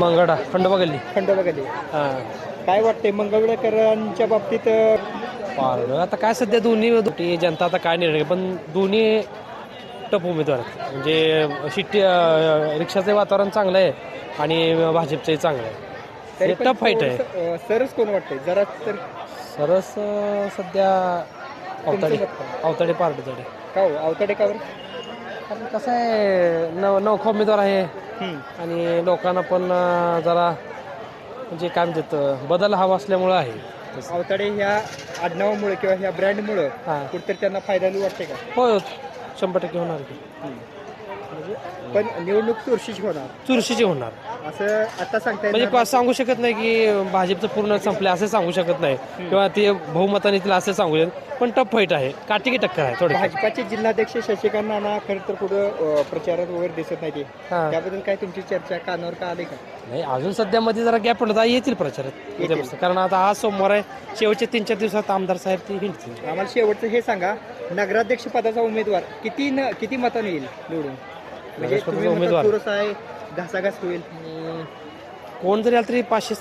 मंगळा खंडोबा गल्ली. खंडोबा गल्ली. हां काय वाटतंय मंगळवेढेकरांच्या बाबतीत? पारडं आता काय सध्या दोन्ही जनता आता काय निर्णय पण दोन्ही टप उमेदवार आहेत. म्हणजे शिट्टी रिक्षाचं वातावरण चांगलं आहे आणि भाजपचंही चांगलं आहे. तरी हे टफ फाईट आहे. सरस कोण वाटतंय जरा तर? सरस सध्या अवताडे तुमचं मत काय? अवताडे पारडे. का हो अवताडे का बरं? कारण कसं आहे नवखा उमेदवार आहे आणि लोकांना पण जरा म्हणजे काय म्हणतात बदल हवा असल्यामुळं आहे. अवताडे ह्या आडनावामुळे किंवा ह्या ब्रँडमुळं हां कुठेतरी त्यांना फायदा वाटते का? हो 100% होणार की. पण निवडणूक चुरशीची होणार चुरशीची होणार असं आता सांगता म्हणजे येणार सांगू शकत नाही की भाजपचं पूर्ण संपलं असं सांगू शकत नाही किंवा ते बहुमताने येतील असं सांगू शकत पण टफ फाईट आहे काटिकी टक्कर आहे थोडी. भाजपाचे जिल्हाध्यक्ष शशिकांत नाना खरं तर पुढं प्रचारात वगैरे दिसत नाही ते. हां त्याबद्दल काय तुमची चर्चा कानावर का आली का? नाही अजून सध्या मध्ये जरा गॅप पडला तर येतील प्रचारात उद्यापासून. कारण आता आज सोमवार आहे शेवटच्या 3-4 दिवसात आमदार साहेब ती हिंडतील. आम्हाला शेवटचं हे सांगा नगराध्यक्ष पदाचा उमेदवार किती मताने येईल निवडून? म्हणजे नगराध्यक्ष तुम्ही पदाचा म्हणता उमेदवार? चुरस आहे घासाघास होईल. कोण जरी आलं तरी 500